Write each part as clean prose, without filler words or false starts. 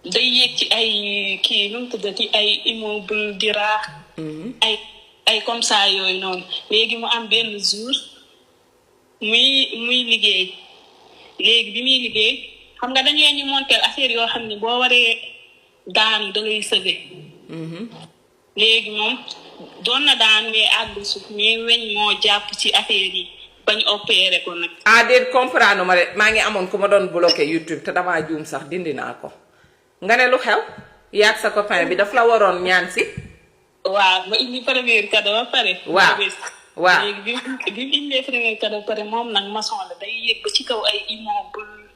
day yéeg ci ay kii nu mu tuddati ay immeuble di raax ay comme ça yooyu noonu léegi mu am benn jour muy liggéey léegi bi muy liggéey xam nga dañu leen ñu monter affaire yoo xam ne boo waree daanu da ngay sëbe léegi moom doon na daan mais àgg suuf mais weñ moo jàpp ci affaire yi bañ opéré ko nag. ah déet comprendre ma de maa ngi amoon ku ma doon bloqué YouTube te damaa juum sax dindi naa ko nga ne lu xew yaag sa copain bi daf la waroon ñaan si. waaw ba indi premier cadeau ba pare. waaw léegi bi mu indee premier cadeau ba pare moom nag maçon la day yëg ba ci kaw ay immeuble.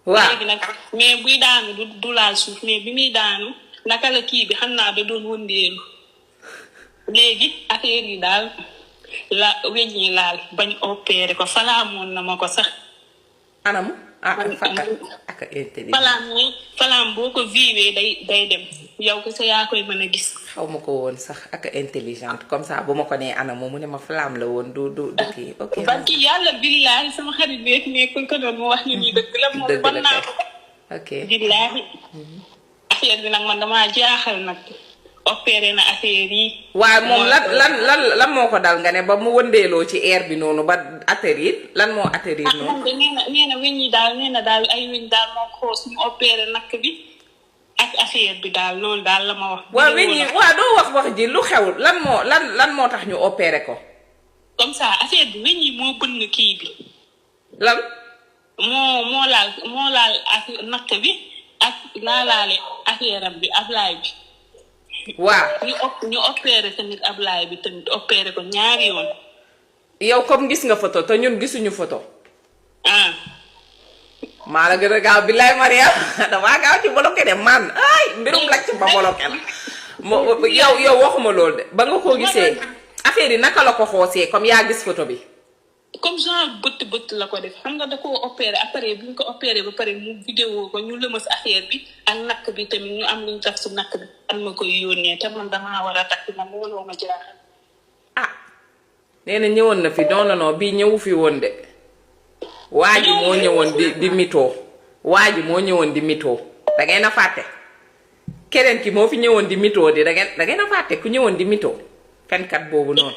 waaw léegi nag mais buy daanu du laal suuf mais bi muy daanu naka la kii bi xam naa da doon wëndeelu léegi affaire yi daal la weñ yi laal bañ opéré ko falaamoon na ma ko sax. anamu ak intelligent falaam boo ko viwee day dem yow ko sa yaa koy mën a gis. xaw ma ko woon sax ak intelligente comme ça bu ma ko nee anamu mu ne ma flamme la woon du kii ok. barki yàlla billahi sama xarit beeg nekkul ko doon mu wax ni nii dëgg la moom ban naa ko. ok billahi affaire bi nag man damaa jaaxal nag opéré na affaire yi. waaw moom lan moo ko dal nga ne ba mu wëndeeloo ci air bi noonu ba atterrir lan moo atterrir noonu. nee na weñ yi daal nee na daal ay weñ daal moo xoos ñu opéré nak bi ak affaire bi daal loolu daal la ma wax. waaw weñ yi waaw doo wax ji lu xew lan moo tax ñu opéré ko. comme ça affaire bi weñ yi moo bënn kii bi. lan. moo laal ak nakk bi ak laalaale affaire am bi ablaay bi. waaw ñu opéré tamit ablaay bi tamit opéré ko ñaari yoon. yow comme gis nga photo te ñun gisuñu photo. ah. maa la gën a gaaw billaay Mariam damaa gaaw ci bloqué de man ay mbirum lacc ba bloqué la yow waxuma loolu de ba nga ko gisee affaire yi naka la ko xoosee comme yaa gis photo bi. comme genre bët la ko def xam nga da koo opéré après bi ñu ko opéré ba pare mu vidéo ko ñu lëmas affaire bi ak nakk bi tamit ñu am lu ñu tax su nakk bi an ma koy yónnee te man damaa war a takk man mënoo ma jaaxal. ah nee na ñëwoon na fi non bii ñëwu fi woon de. waa ji moo ñëwoon di mitoo waa ji moo ñëwoon di mitoo da ngeen a fàtte keneen ki moo fi ñëwoon di mitoo di da ngeen a fàtte ku ñëwoon di mitoo fenkat boobu noonu.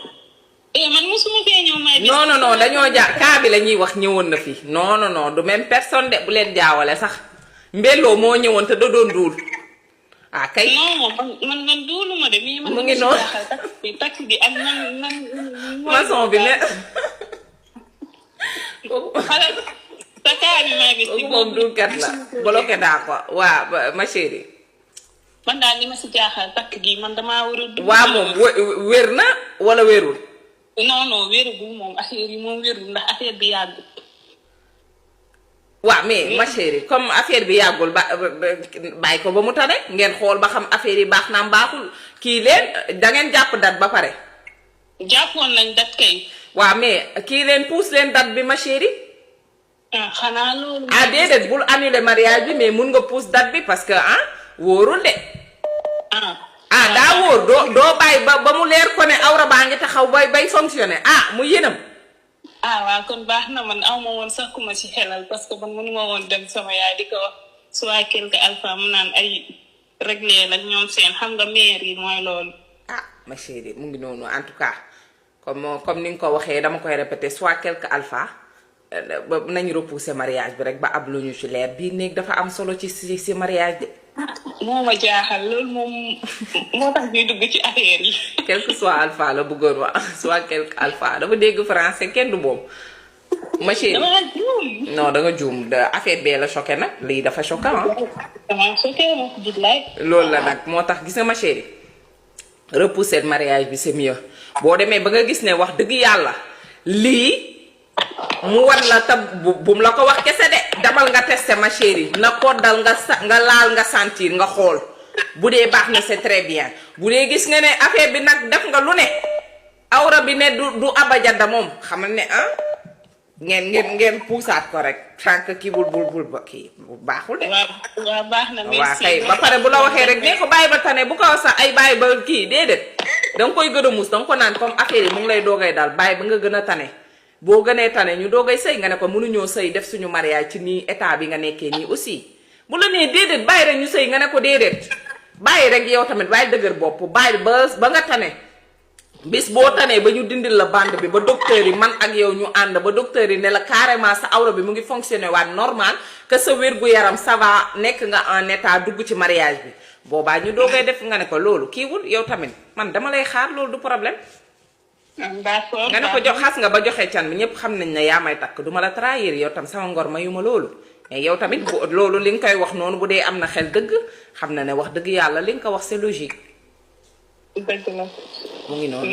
man mosuma fee ñëw may. non dañoo kaa bi la ñuy wax ñëwoon na fi non du même personne de bu leen jaawale sax mbelloo moo ñëwoon te da doon duul ah kay. non man duuluma de. mu ngi noonu taxi bi ak nan maçon bi ne. moom dulkat la bloqué daa ko waa ma chérie. man daal li ma si jaaxal takk gi man damaa war a. waa moom wér na wala wérul. non wérugul moom affaire yi moom wérul ndax affaire bi yàggul. waaw mais ma chérie comme affaire bi yàggul bàyyi ko ba mu tane ngeen xool ba xam affaire yi baax naam baaxul kii leen da ngeen jàpp date ba pare. jàppoon nañ date kay. waaw mais kii leen pousse leen date bi ma chérie. ah xanaa loolu. ah déedéet bul annuler mariage bi mais mun nga pousse date bi parce que wóorul de. daa wóor doo bàyyi ba mu leer ko ne awra baa ngi taxaw bay fonctionner mu yénam. waaw kon baax na man aw ma woon sax ku ma ci xelal parce que man mënuma woon dem sama yaay di ko wax soit quelque alpha mu naan ay réglé nag ñoom seen xam nga maire yi mooy loolu. ma chérie mu ngi noonu en tout cas comme ni nga ko waxee dama koy répéter soit quelque alpha nañu repousser mariage bi rek ba ab lu ñu ci leer bii néeg dafa am solo ci mariage de. moo ma jaaxal loolu moom moo tax ñuy dugg ci affaire yi. quelque soit alpha la bëggoon wax soit quelque alpha dafa dégg français kenn du moom. ma chérie non da nga juum affaire bee la choqué nag lii dafa choquant dama choqué moom billaay. loolu la nag moo tax gis nga ma chérie repousser mariage bi c'est mieux boo demee ba nga gis ne wax dëgg yàlla lii. mu war la ta bum la ko wax kese de damal nga testé ma chérie na ko dal nga laal nga sentir nga xool bu dee baax na c'est très bien bu dee gis nga ne affaire bi nag def nga lu ne awra bi ne du abajada moom xamal ne ngeen puusaat ko rek sànq kii bul ba kii baaxul de. waaw baax na merci. waaw kay ba pare bu la waxee rek ne ko bàyyi ba tane bu ko wax sax ay bàyyi ba kii déedéet danga koy gën a muus danga ko naan comme affaire yi mu ngi lay doogay daal bàyyi ba nga gën a tane. boo gënee tane ñu doogay sëy nga ne ko mënuñoo sëy def suñu mariage ci nii état bi nga nekkee nii aussi bu la nee déedéet bàyyi rek ñu sëy nga ne ko déedéet bàyyi rek yow tamit bàyyi dëgër bopp bàyyi ba nga tane bis boo tanee ba ñu dindil la bande bi ba docteur yi man ak yow ñu ànd ba docteur yi ne la carrément sa awra bi mu ngi fonctionner waat normal que sa wér-gu-yaram ça va nekk nga en état dugg ci mariage bi boobaa ñu doogay def nga ne ko loolu kiiwul yow tamit man dama lay xaar loolu du problème. d'accord nga ne ko jox xas nga ba joxe can bi ñëpp xam nañ ne yaa may takk duma la trahir yow tam sama ngor mayuma loolu mais yow tamit loolu li nga koy wax noonu bu dee am na xel dëgg xam na ne wax dëgg yàlla li nga ko wax c'est logique. dëgg la. mu ngi noonu.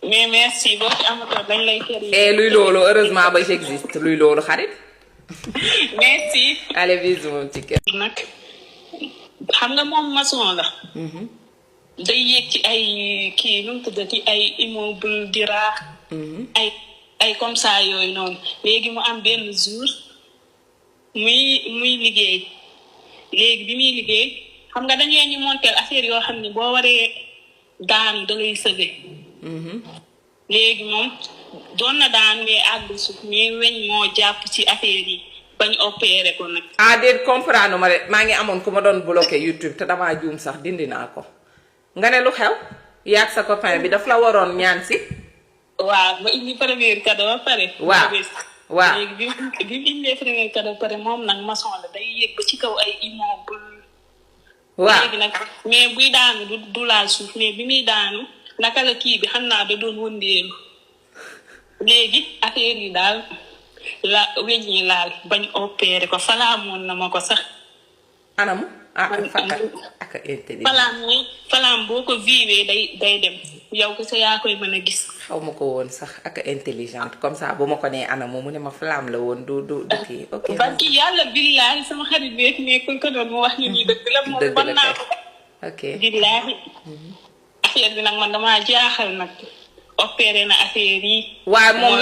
mais merci boo ci amatoo dañ lay kër yi. et luy loolu heureusement ba j'existe luy loolu xarit. merci. allez bisous moom ci kër. nag xam nga moom maçon la. day yéeg ci ay kii nu mu tuddati ay immeuble di raax. ay comme ça yooyu noonu léegi mu am benn jour muy liggéey léegi bi muy liggéey xam nga dañu leen ñu monter affaire yoo xam ne boo waree daanu da ngay sëgg. léegi moom doon na daan mais àgg suuf mais weñ moo jàpp ci affaire yi bañ opéré ko nag. ah déet comprendre ma de maa ngi amoon ku ma doon bloqué YouTube te damaa juum sax dindi naa ko nga ne lu xew yaag sa copain bi daf la waroon ñaan si. waaw ba indi premier cadeau ba pare. waaw léegi bi mu indee premier cadeau ba pare moom nag maçon la day yéeg ba ci kaw ay immeuble. waaw léegi nag mais buy daanu du laal suuf mais bi muy daanu naka la kii bi xam naa da doon wëndeelu léegi affaire yi daal la weñ ñi laal bañ opéré ko falaamoon na ma ko sax. anam ak intelligent falaam boo ko viwee day dem yow ko sa yaa koy mën a gis. xaw ma ko woon sax ak intelligente comme ça bu ma ko nee anam mu ne ma flamme la woon du kii ok. barki yàlla billaahi sama xarit beek nekkul ko doon mu wax ñu nii dëgg la moom ban naa ko. ok billaahi affaire bi nag man damaa jaaxal nag opéré na affaire yi. waaye moom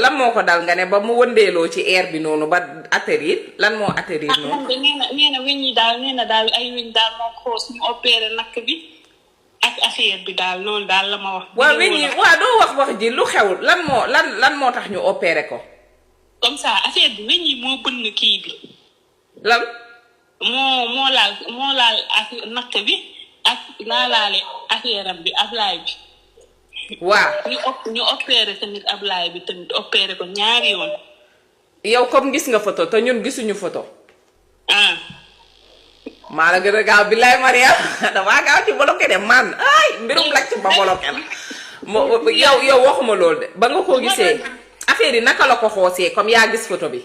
lan moo ko dal nga ne ba mu wëndeeloo ci air bi noonu ba atterrir lan moo atterrir noonu. moom de nee na weñ yi daal nee na daal ay weñ daal moo xoos ñu opéré nakk bi ak affaire bi daal loolu daal la ma wax. waaw weñ yi waaw doo wax ji lu xew lan moo tax ñu opéré ko. comme ça affaire bi weñ yi moo bënn kii bi. lan. moo laal ak nakk bi ak laalaale affaire am bi ablaay bi. waaw ñu opéré tamit ablaay bi tamit opéré ko ñaari yoon. yow comme gis nga photo te ñun gisuñu photo. ah. maa la gën a gaaw billaay Mariam damaa gaaw ci bloqué de man ay mbirum lacc ba bloqué la yow waxuma loolu de ba nga ko gisee affaire yi naka la ko xoosee comme yaa gis photo bi.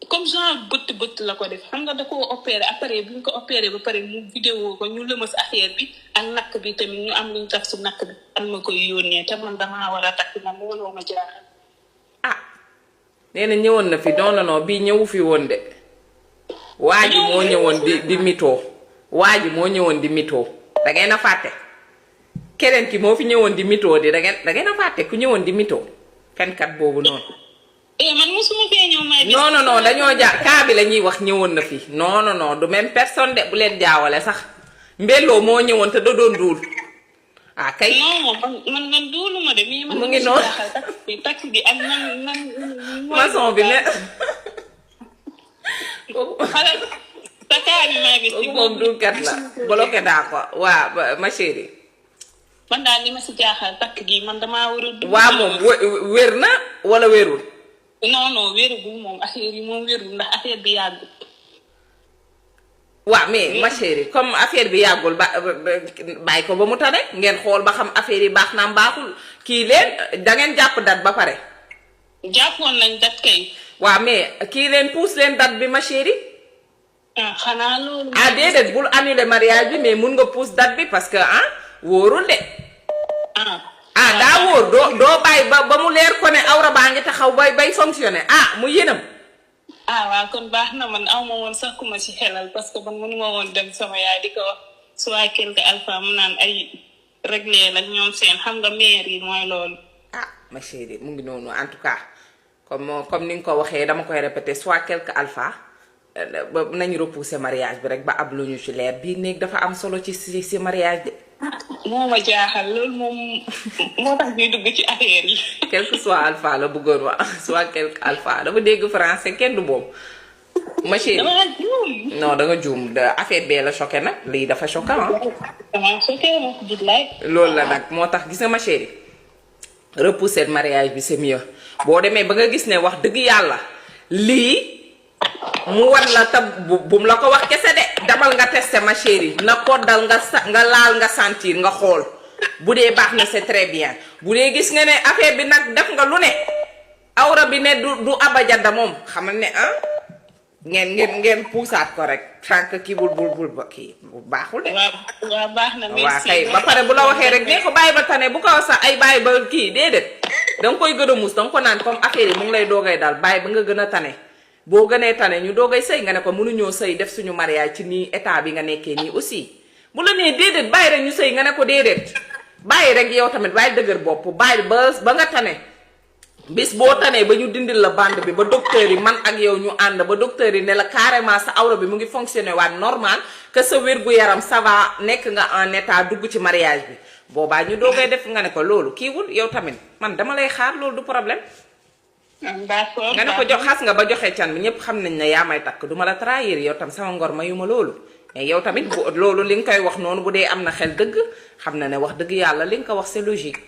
comme genre bët la ko def xam nga da koo opéré après bi ñu ko opéré ba pare mu vidéo ko ñu lëmas affaire bi ak nakk bi tamit ñu am lu ñu taf si nakk bi am ma koy yónnee te man damaa war a takk man looloo ma jaaxal. ah nee na ñëwoon na fi non bii ñëwu fi woon de. waa ji moo ñëwoon di mitoo waa ji moo ñëwoon di mitoo da ngeen a fàtte keneen ki moo fi ñëwoon di mitoo di da ngeen a fàtte ku ñëwoon di mitoo fenkat boobu noonu. man mosuma fee ñëw may. non dañoo kaa bi la ñuy wax ñëwoon na fi non du même personne de bu leen jaawale sax mbelloo moo ñëwoon te da doon duul. ah kay non man duuluma de. mu ngi noonu taxi bi ak nan maçon bi ne. xale sa kaa bi maa gis. moom dulkat la bloqué daa ko waa ma chérie. man daal li ma si jaaxal takk gi man damaa war a. waa moom wér na wala wérul. non wérugul moom affaire yi moom wérul ndax affaire bi yàggul. waaw mais ma chérie comme affaire bi yàggul bàyyi ko ba mu tane ngeen xool ba xam affaire yi baax naam baaxul kii leen da ngeen jàpp date ba pare. jàppoon nañ date kay. waaw mais kii leen pousse leen date bi ma chérie. xanaa loolu. déedéet bul annuler mariage bi mais mun nga pousse date bi parce que wóorul de. daa wóor doo bàyyi ba mu leer ko ne awra baa ngi taxaw bay fonctionner mu yénam. waaw kon baax na man aw ma woon sax ku ma ci xelal parce que man mënuma woon dem sama yaay di ko wax soit quelque alpha mu naan ay réglé la ñoom seen xam nga maire yi mooy loolu. ma chérie mu ngi noonu en tout cas comme ni nga ko waxee dama koy répéter soit quelque alpha nañu repousser mariage bi rek ba ab lu ñu ci leer bii néeg dafa am solo ci mariage de. moo ma jaaxal loolu moom moo tax ñuy dugg ci affaire yi. quelque soit alpha la bëggoon wax soit quelque alpha dafa dégg français kenn du moom. ma chérie dama juum. non da nga juum affaire bee la choqué nag lii dafa choquant ah. dama choqué ma billaay. loolu la nag moo tax gis nga ma chérie repousser mariage bi c'est mieux boo demee ba nga gis ne wax dëgg yàlla lii mu war la te bum la ko wax kese de demal nga testé ma chérie na ko dal nga laal nga sentir nga xool bu dee baax na c'est très bien bu dee gis nga ne affaire bi nag def nga lu ne awra bi ne du abajada moom xamal ne ah ngeen puusaat ko rek tànk kii bul ba kii baaxul de. waaw baax na merci. waaw kay ba pare bu la waxee rek ne ko bàyyi ba tane bu ko sax ay bàyyi ba kii déedéet danga koy gën a mus danga ko naan comme affaire yi mu ngi lay doogay daal bàyyi ba nga gën a tane boo gënee tane ñu doogay sëy nga ne ko mënuñoo sëy def suñu mariage ci nii état bi nga nekkee nii aussi bu la nee déedéet bàyyi rek ñu sëy nga ne ko déedéet bàyyi rek yow tamit bàyyi dëgër bopp bàyyi ba nga tane bis boo tanee ba ñu dindil la bande bi ba docteur yi man ak yow ñu ànd ba docteur yi ne la carrément sa awra bi mu ngi fonctionné waat normal que sa wér-gu-yaram ça va nekk nga en état dugg ci mariage bi boobaa ñu doogay def nga ne ko loolu kiiwul yow tamit man dama lay xaar loolu du problème. d'accord nga ne ko jox xas nga ba joxe can bi ñëpp xam nañ ne yaa may takk duma la trahir yow tam sama ngor mayuma loolu mais yow tamit bu loolu li nga koy wax noonu bu dee am na xel dëgg xam na ne wax dëgg yàlla li nga ko wax c'est logique.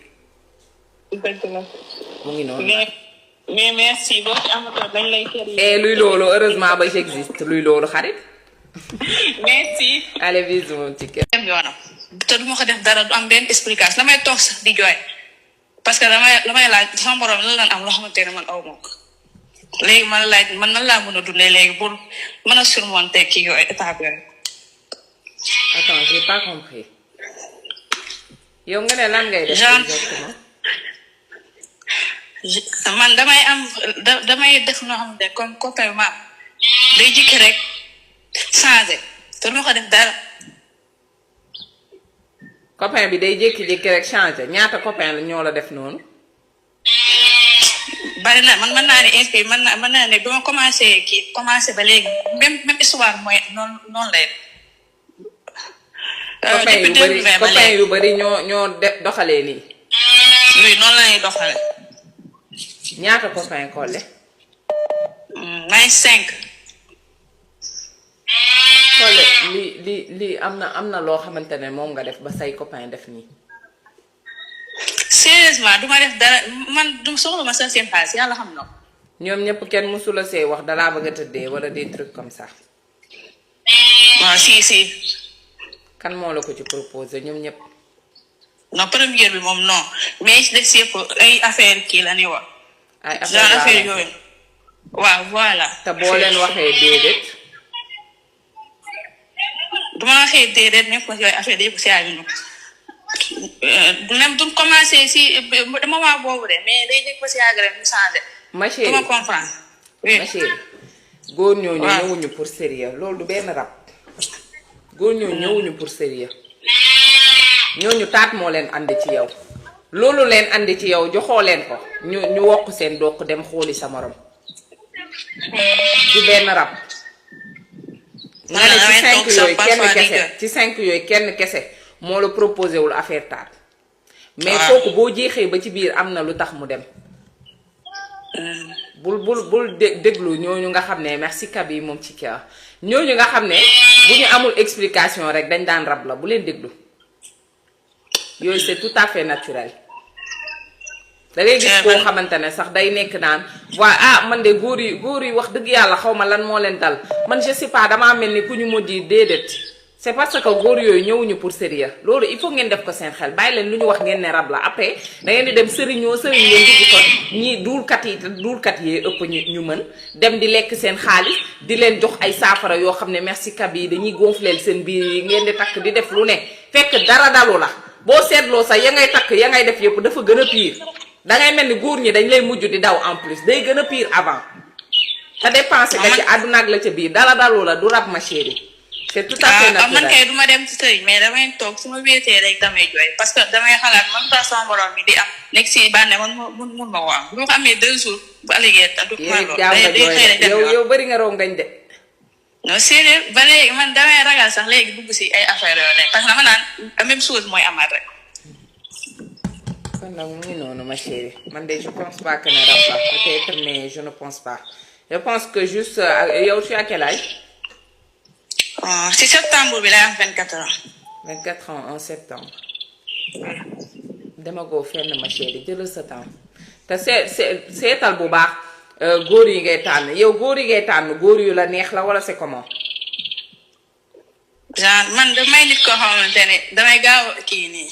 dëgg la. mu ngi noonu. mais merci boo ci amatoo dañ lay kër yi. et luy loolu heureusement ba j'existe luy loolu xarit. merci. allez bisous mon petit cœur. dem yoonam te du ma ko def dara du am benn explication damay toog sax di jooy parce que damay laaj sama borom lan lan am loo xamante ne man aw ma ko léegi man laaj man nan laa mën a dundee léegi pour mën a surmonter kii yooyu étape yooyu. attends j'ai pas compris yow nga ne lan ngay def exactement. man damay def noo xamante ne comme copain ma day jikki rek changé te du ma ko def dara. copain bi day jékki-jékki rek changé ñaata copain la ñoo la def noonu. bari na man mën naa ne inspiré mën naa ne bi ma commencé ba léegi même histoire mooy noonu lay. copain yu bari ñoo doxalee nii. oui noonu la ñuy doxalee. ñaata copain Collé. may 5. Collé lii am na loo xamante ne moom nga def ba say copain def nii. sérieusement du ma def dara man du soxla ma sa seen xaalis yàlla xam na ko. ñoom ñëpp kenn mësula see wax dalaa bëgg a tëddee wala des trucs comme ça. waaw si. kan moo la ko ci proposé ñoom ñëpp. non première bi moom non mais ci def yëpp ay affaire kii la ni wax. ay affaire yooyu. waaw voilà. te boo leen waxee déedéet. du ma waxee déedéet nekk yooyu affaire yëpp si àll même duñ commencé si moment boobu de mais day nekk ba si àgg rek ñu changé. ma chérie dama comprendre. oui ma chérie góor ñooñu ñëwuñu pour sérieux loolu du benn rab. góor ñooñu ñëwuñu pour sérieux ñooñu taat moo leen andi ci yow loolu leen andi ci yow joxoo leen ko ñu wokk seen doq dem xooli sa morom du benn rab. nga ne ci 5 yooyu kenn kese moo la proposé wul affaire taat. mais kooku boo jeexee ba ci biir am na lu tax mu dem. bul déglu ñooñu nga xam ne merci Kaby moom ci kii ñooñu nga xam ne bu ñu amul explication rek dañ daan rab la bu leen déglu yooyu c'est tout à fait naturel. da ngay gis koo xamante ne sax day nekk naan waa man de góor yi wax dëgg yàlla xaw ma lan moo leen dal man je sais pas damaa mel ni ku ñu mujj déedéet. c'est parce que góor yooyu ñëwuñu pour sérieux loolu il faut ngeen def ko seen xel bàyyi leen lu ñu wax ngeen ne rab la après da ngeen di dem sëriñ ngeen dugg ko ñii duulkat yee ëpp ñu mën dem di lekk seen xaalis di leen jox ay saafara yoo xam ne merci Kaby yi dañuy gonfleel seen biir yi ngeen di takk di def lu ne fekk dara dalu la boo seetloo sax ya ngay takk ya ngay def yëpp dafa gën a pire dangay mel ni góor ñi dañ lay mujj di daw en plus day gën a pire avant te dépensé nga ci àdduna ak la ca biir dara dalu la du rab ma chérie. c'est tout à fait naturel man kay du ma dem ci sëriñ mais damay toog su ma wéetee rek damay jooy parce que damay xalaat man tax sama borom bi di am nekk si bànne man mun ma waaw bu ma ko amee 2 jours bu alligé du ma lool day xëy rek dem yow bëri nga rongañ de. non sérieux ba léegi man damay ragal sax léegi dugg si ay affaire yooyu rek parce que dama naan même chose mooy amaat rek. kon nag mu ngi noonu ma chérie man de je pense pas que ne rab la peut-être mais je ne pense pas je pense que juste yow tu as quel âge? Si septembre bi lay am 24 ans. 24 ans en septembre. dama goo fenn ma chérie jëlal sa temps te seetal bu baax góor yi ngay tànn yow góor yi ngay tànn góor yu la neex la wala c'est comment? genre man damay nit koo xamante ne damay gaaw kii nii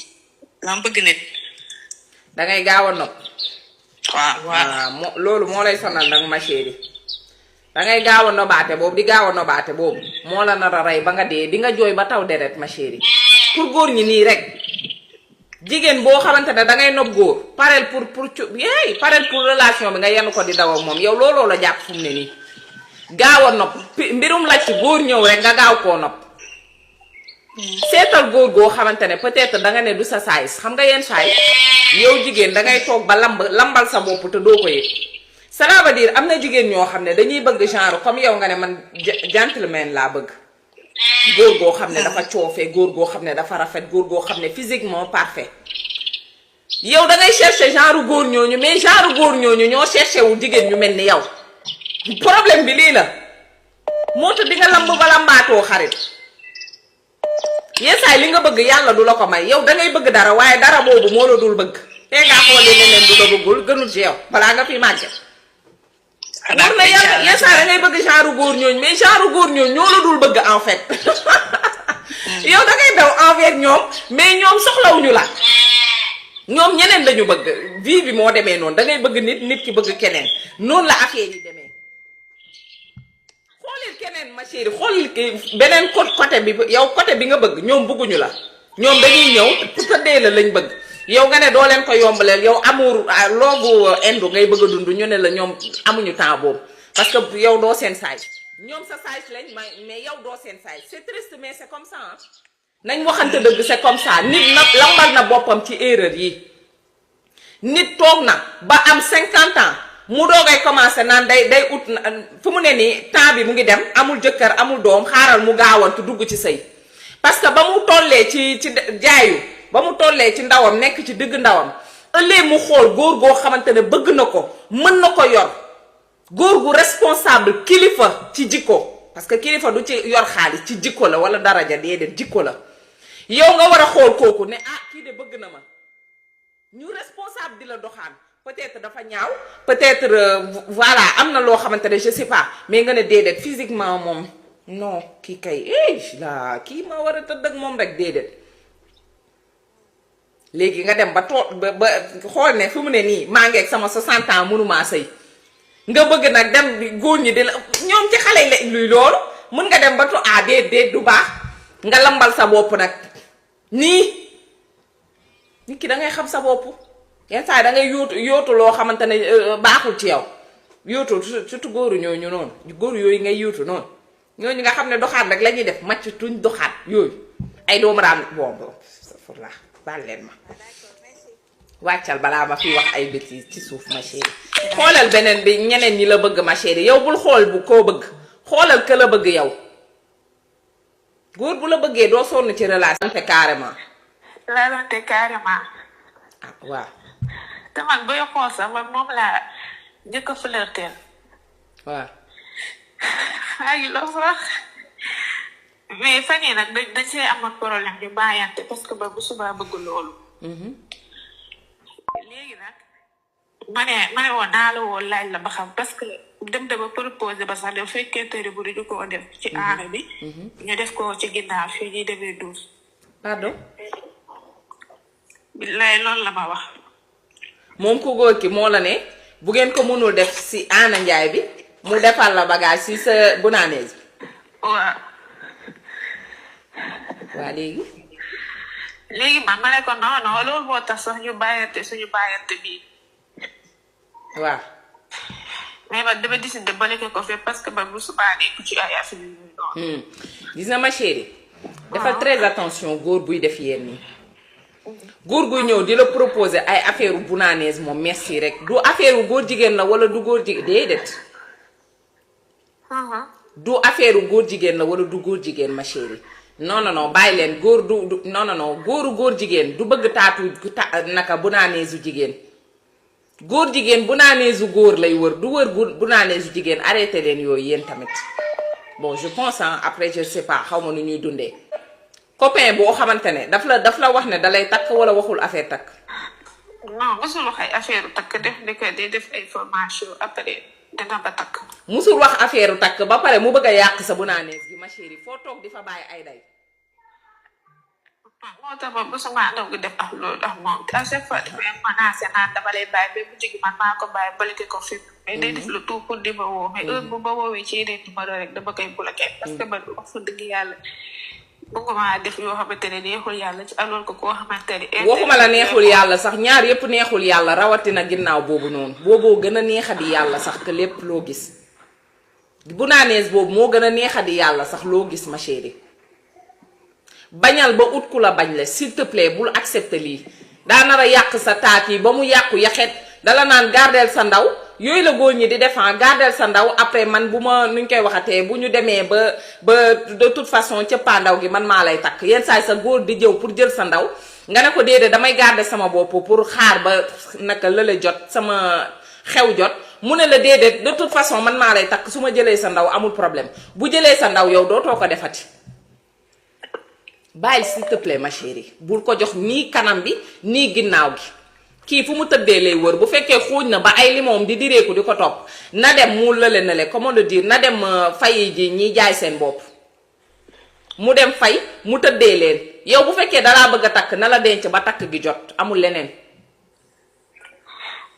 dama bëgg nit. dangay gaaw a nopp. waaw loolu moo lay sonal nag ma chérie dangay gaaw a nobaate boobu di gaaw a nobaate boobu moo la nar a rey ba nga dee di nga jooy ba taw deret ma chérie pour góor ñi nii rek jigéen boo xamante ne dangay nob góor pareel pareel pour relation bi nga yenu ko di daw ak moom yow looloo la jàpp fu mu ne nii gaaw a nopp mbirum lacc góor ñëw rek nga gaaw koo nopp seetal góor goo xamante ne peut-être danga ne du sa saay xam nga yenn saay yow jigéen dangay toog ba lambal sa bopp te doo ko yëg cela veut dire am na jigéen ñoo xam ne dañuy bëgg genre comme yow nga ne man gentleman laa bëgg góor goo xam ne dafa coofee góor goo xam ne dafa rafet góor goo xam ne physiquement parfait yow dangay chercher genre góor ñooñu mais genre góor ñooñu ñoo cherché wu jigéen ñu mel ni yow problème bi lii la moo tax di nga lamb ba lambaatoo xarit yeesaay li nga bëgg yàlla du la ko may yow dangay bëgg dara waaye dara boobu moo la dul bëgg te ngaa xoolee leneen du la bëggul gënul ci yow balaa nga fi màgget war na yàlla yeesaay dangay bëgg genre góor ñooñu mais genre góor ñooñu ñoo la dul bëgg en fait yow dangay daw envers ñoom mais ñoom soxlawuñu la ñoom ñeneen dañu bëgg vie bi moo demee noonu dangay bëgg nit ki bëgg keneen noonu la affaire yi demee xoolil keneen ma chérie xoolil beneen côté bi yow côté bi nga bëgg ñoom bëgguñu la ñoom dañuy ñëw pour tëddee la lañ bëgg yow nga ne doo leen ko yombaleel yow amour loogu indo ngay bëgg a dund ñu ne la ñoom amuñu temps boobu parce que yow doo seen saay ñoom sa saay lañ mais yow doo seen saay c'est triste mais c'est comme ça nañ waxante dëgg c'est comme ça nit nag lambal na boppam ci erreur yi nit toog na ba am 50 ans mu doogay commencé naan day ut fu mu ne nii temps bi mu ngi dem amul jëkkër amul doom xaaral mu gaawantu dugg ci sëy parce que ba mu tollee ci jaayu ba mu tollee ci ndawam nekk ci digg ndawam ëllëg mu xool góor goo xamante ne bëgg na ko mën na ko yor góor gu responsable kilifa ci jikko parce que kilifa du ci yor xaalis ci jikko la wala daraja déedéet jikko la yow nga war a xool kooku ne kii de bëgg na ma ñu responsable di la doxaan peut-être dafa ñaaw peut-être voilà am na loo xamante ne je sais pas mais nga ne déedéet physiquement moom non kii kay la kii ma war a tëdd ak moom rek déedéet léegi nga dem ba ba xool ne fu mu ne nii maa ngi ak sama 60 ans mënumaa sëy nga bëgg nag dem góor ñi di la ñoom ci xale yi luy loolu mën nga dem ba déet du baax nga lambal sa bopp nag nii nit ki da ngay xam sa bopp yenn saa yi da ngay yóotu loo xamante ne baaxul ci yow yóotu surtout góoru ñooñu noonu góor yooyu ngay yóotu noonu ñooñu nga xam ne doxaat rek la ñuy def màcc tuñ doxaat yooyu ay doomu raam boobu safurla baal leen ma wàccal balaa ma fi wax ay bêtises ci suuf ma chérie xoolal beneen bi ñeneen ñi la bëgg ma chérie yow bul xool bu koo bëgg xoolal ka la bëgg yow góor bu la bëggee doo sonn ci relation te carrément waaw te man booy xool sax man moom laa njëkk a flirter. waaw. maa ngi loo sax mais fan yii nag dañ see amoon problème ñu bàyyante parce que ba bu subaa bëgg loolu. léegi nag ma ne woon naa la woo laaj la ba xam parce que dem ba proposé ba sax dafa fekkee tëri bu di ko def ci aara bi. ñu def ko ci ginnaaw fii ñuy demee douze. pardon. billaay loolu la ma wax. moom ku góor ki moo la ne bu ngeen ko mënul def si Anna Njaay bi mu defal la bagage si sa bunaanees bi. waaw. waa léegi. léegi ma ne ko non loolu moo tax sax ñu bàyyante suñu bàyyante bii. waaw. mais man dama décidé ba lekk ko fi parce que man bu subaa nekk ci ay affaire yu noonu. gis na ma chérie. defal très attention góor buy def yenn yi. góor guy ñëw di la proposer ay affaire bu naanees moom merci rek du affaire góor jigéen la wala du góor jigéen déedéet. du affaire góor jigéen la wala du góor jigéen ma chérie non bàyyi leen góor du non góoru góor jigéen du bëgg taatu naka bu naaneesu jigéen góor jigéen bu naaneesu góor lay wër du wër bu naaneesu jigéen arrêté leen yooyu yéen tamit bon je pense après je sais pas xaw ma nu ñuy dundee copain boo xamante ne daf la wax ne dalay takk wala waxul affaire takk. non mosul wax ay affaire takk def ay formation après dina ba takk. musul wax affaire takk ba pare mu bëgg a yàq sa bu naanees gi ma chérie foo toog di fa bàyyi ay day. moo tax moom mosuma ndaw gi def ak loolu ndax moom à chaque fois dafay menacé naan dama lay bàyyi ba bu jigi man maa ko bàyyi bloqué ko fi mais day def le tout pour di ma woo mais heure bu ma woowee ci yeneen numéro rek dama koy bloqué parce que man wax fa dëgg yàlla bëgguma def yoo xamante ne neexul yàlla ci alors que koo xamante ne waxuma la neexul yàlla sax ñaar yépp neexul yàlla rawatina ginnaaw boobu noonu booboo gën a neexadi yàlla sax que lépp loo gis bu naanees boobu moo gën a neexadi yàlla sax loo gis ma chérie bañal ba ut ku la bañ la s'il te plaît bul accepter lii daa nar a yàq sa taat yi ba mu yàqu yaxet dala naan gardeel sa ndaw yooyu la góor ñi di defan gardeel sa ndaw après man bu ma nuñ koy waxatee bu ñu demee ba de toute façon ca pandaw gi man maa lay takk yenn saay sa góor di jëw pour jël sa ndaw nga ne ko déedéet damay garder sama bopp pour xaar ba naka lële jot sama xew jot mu ne la déedéet de toute façon man maa lay takk su ma jëlee sa ndaw amul problème bu jëlee sa ndaw yow dootoo ko defati bàyyil s'il te plaît ma chérie bul ko jox nii kanam bi nii ginnaaw gi kii fu mu tëddee lay wër bu fekkee xuuj na ba ay limoom di direeku di ko topp na dem mu lële na le comment le dire na dem fay ji ñiy jaay seen bopp mu dem fay mu tëddee leen yow bu fekkee dalaa bëgg a takk na la denc ba takk gi jot amul leneen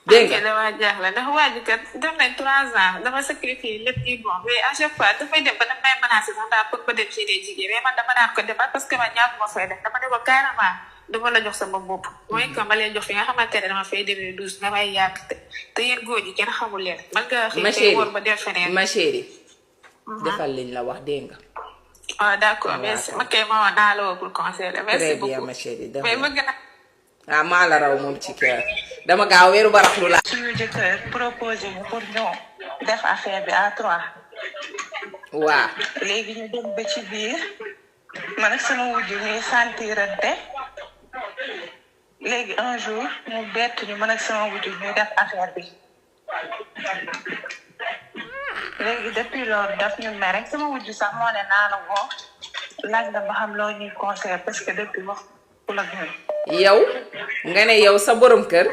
dégg nga dama jaaxle ndax waa ji kat def nañ 3 ans dama sacrifier lépp yi bon mais à chaque fois dafay dem ba damay menacé sax daal pour ba dem ci des jigéen mais man dama naan ko demal parce que man ñaata ma fay def dama ne ko carrément dama la jox sama bopp mooy que ma leen jox fi nga xamante ne dama fay demee 12 nga may yàgg te yéen góor ñi kenn xamul leen man nga xëy wóor ba dem feneen ma chérie defal liñ la wax dégg nga waaw d'accord merci ma kay ma wax naa la woo pour conseiller merci beaucoup très bien ma chérie mais bëgg na ah maa la raw moom ci kër dama gaaw weeru baraxlu la suñu jëkkër proposé ñu pour ñu def affaire bi à 3. waaw léegi ñu dem ba ci biir man ak sama wujju ñuy sentirante léegi un jour mu bett ñu man ak sama wujju ñuy def affaire bi léegi depuis loolu daf ñu mere sama wujju sax moo ne naa la woo laaj la ba xam loo ñuy conseil parce que depuis wax ku la ñun yow nga ne yow sa borom kër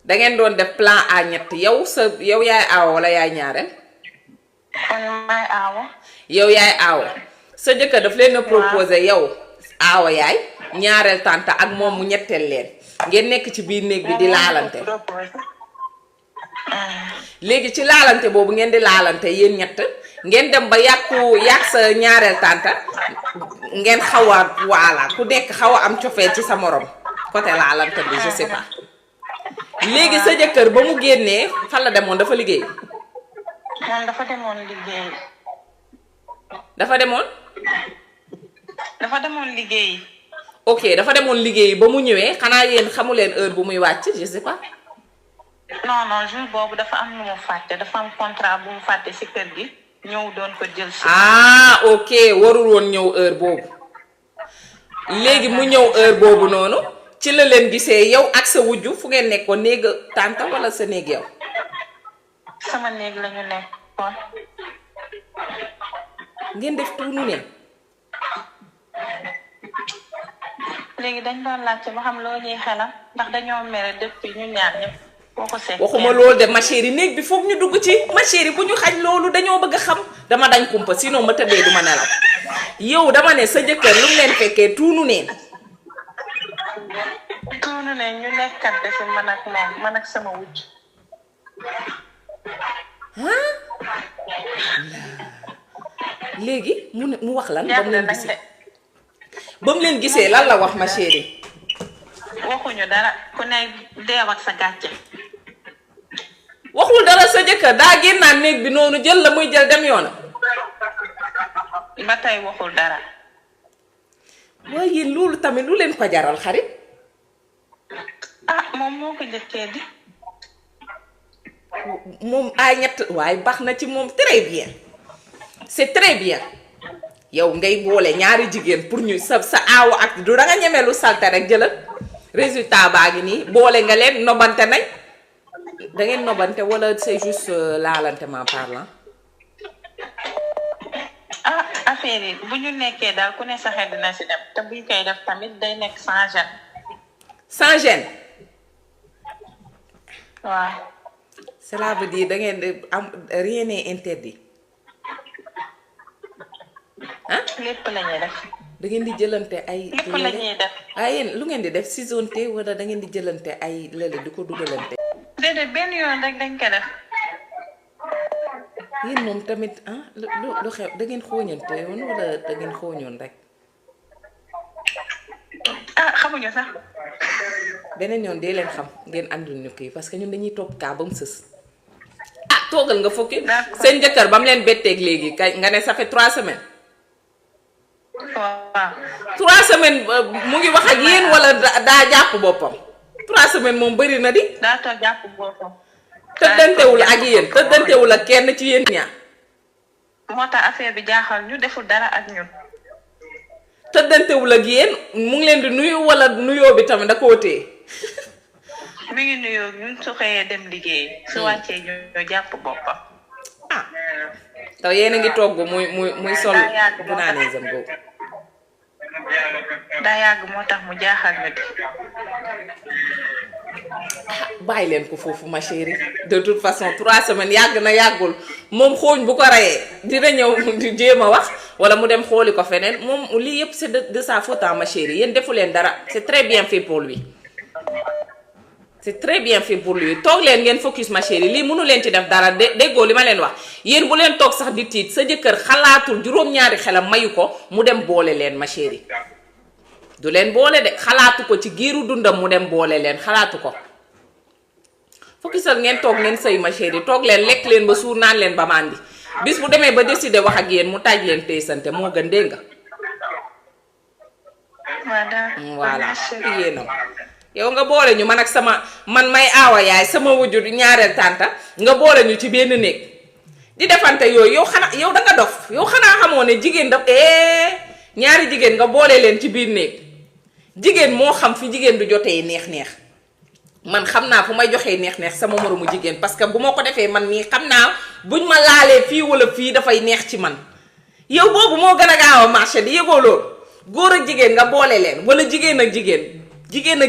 da ngeen doon def plan A ñett yow yaay aawa wala yaay ñaareel. man maay aawa. yow yaay aawa sa jëkkër daf leen a proposé yow aawa yaay ñaareel tante ak moom mu ñetteel leen ngeen nekk ci biir néeg bi di laalante. léegi ci laalante boobu ngeen di laalante yéen ñett ngeen dem ba yàq sa ñaareel tante ngeen xaw a waala ku nekk xaw a am cofeel ci sa morom côté laalante bi je sais pas léegi sa jëkkër ba mu génnee fan la demoon dafa liggéey. moom dafa demoon liggéey. dafa demoon. dafa demoon liggéey. ok dafa demoon liggéey ba mu ñëwee xanaa yéen xamu leen heure bu muy wàcc je sais pas. non jour boobu dafa am lu mu fàtte dafa am contrat bu mu fàtte ci kër gi ñëw doon ko jël si. ah ok warul woon ñëw heure boobu léegi mu ñëw heure boobu noonu ci la leen gisee yow ak sa wujju fu ngeen nekkoon néeg tànta wala sa néeg yow. sama néeg la ñu nekkoon. ngeen def tuunu ne. léegi dañ doon laajte ba xam loo ñuy xelam ndax dañoo mere depuis ñu ñaar ñëpp. waxuma loolu de ma chérie néeg bi foog ñu dugg ci ma chérie bu ñu xañ loolu dañoo bëgg a xam dama dañ kumpa sinon ma tëddee du ma nelaw yow dama ne sa jëkkër lu mu leen fekkee tuunu neen. tuunu neen ñu nekkante si man ak moom man ak sama wujj. léegi mu wax lan ba mu leen gisee ba mu leen gisee lan la wax ma chérie. waxuñu dara ku ne deew ak sa gàcce. waxul dara sa jëkkër daa génnaan néeg bi noonu jël la muy jël dem yoonam. ba tey waxul dara. waaye yéen loolu tamit lu leen ko jaral xarit. ah moom moo ko njëkkee di. moom ay ñett waaye baax na ci moom très bien c'est très bien yow ngay boole ñaari jigéen pour ñu sa aawa ak du danga ñeme lu salte rek jëlal résultat baa ngi nii boole nga leen nobante nañ da ngeen nobante wala c'est juste laalantement parlant. ah affaire yi bu ñu nekkee daal ku ne sa xel dina si dem te buñ koy def tamit day nekk sans gêne. sans gêne. waaw. cela veut dire da ngeen di am rien n'est interdit. ah lépp la ñuy def. da ngeen di jëlante ay. lépp la ñuy def. yéen lu ngeen di def ciseauté wala da ngeen di jëlante ay lële di ko dugalante. déedéet benn yoon rek dañ ko def. yéen moom tamit lu xew da ngeen xooñante yoon wala da ngeen xooñoon rek. ah xamuñu sax. beneen yoon dee leen xam ngeen àndul ñu kii parce que ñun dañuy topp kaa ba mu sës. ah toogal nga fokki. seen jëkkër ba mu leen betteeg léegi kay nga ne ça fait 3 semaines. waaw. 3 semaines mu ngi wax ak yéen wala daa jàpp boppam. 3 semaines moom bëri na di. daa toog jàpp boppam. tëddantewul ak yéen tëddantewul ak kenn ci yéen ñaar. moo tax affaire bi jaaxal ñu deful dara ak ñun. tëddantewul ak yéen mu ngi leen di nuyu wala nuyoo bi tamit da koo téye. mi ngi nuyoo ñun su xëyee dem liggéey. su wàccee ñu jàpp boppam. ah te yéen a ngi togg muy sol gunaanee boobu. daa yàgg moo tax mu jaaxal ñu di. bàyyi leen ko foofu ma chérie de toute façon 3 semaines yàgg na yàggul moom xooñ bu ko reyee dina ñëw di jéem a wax wala mu dem xooli ko feneen moom lii yëpp c'est de sa faute ma chérie yéen defu leen dara c'est très bien fait pour lui. c'est très bien fait pour lui toog leen ngeen focus ma chérie lii mënu leen ci def dara déggoo li ma leen wax yéen bu leen toog sax di tiit sa jëkkër xalaatul juróom-ñaari xelam mayu ko mu dem boole leen ma chérie du leen boole de xalaatu ko ci giiru dundam mu dem boole leen xalaatu ko focusal ngeen toog ngeen sëy ma chérie toog leen lekk leen ba suur naan leen ba màndi bis bu demee ba décider wax ak yéen mu taaj leen tey sante moo gën dégg nga. voilà yéenam yow nga boole ñu man ak man may aawa yaay sama wujju ñaareel tànta nga boole ñu ci benn néeg di defante yooyu yow da nga dof yow xanaa xamoo ne jigéen daf ñaari jigéen nga boole leen ci biir néeg jigéen moo xam fi jigéen du jotee neex-neex man xam naa fu may joxee neex-neex sama moromu jigéen parce que bu ma ko defee man nii xam naa buñ ma laalee fii wala fii dafay neex ci man yow boobu moo gën a gaaw a marché di yëgoo loolu góor ak jigéen nga boole leen wala jigéen ak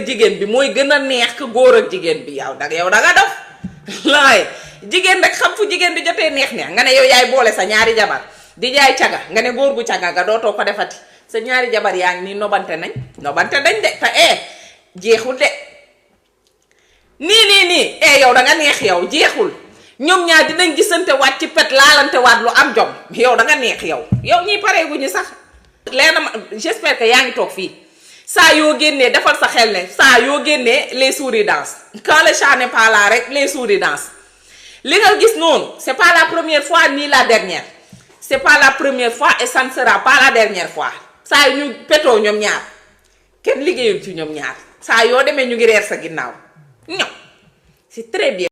jigéen bi mooy gën a neex que góor ak jigéen bi yow da nga def laay jigéen rek xam fu jigéen di jotee neex-neex nga ne yow yaay boole sa ñaari jabar di jaay caga nga ne góor gu caga nga dootoo ko defati sa ñaari jabar yaa ngi nii nobante nañ de te jeexul de nii yow da nga neex yow jeexul ñoom ñaar dinañ gisante waat ci pet laalante waat lu am jom yow da nga neex yow ñii pareeguñu sax leer na ma j'espère que yaa ngi toog fii saa yoo génnee defal sa xel ne saa yoo génnee les souris dansent quand le chat n'est pas là rek les souris dansent li nga gis noonu c'est pas la première fois ni la dernière c'est pas la première fois et ça ne sera pas la dernière fois saa yu ñu petoo ñoom ñaar kenn liggéeyul ci ñoom ñaar saa yoo demee ñu ngi reer sa ginnaaw ñoom c'est très bien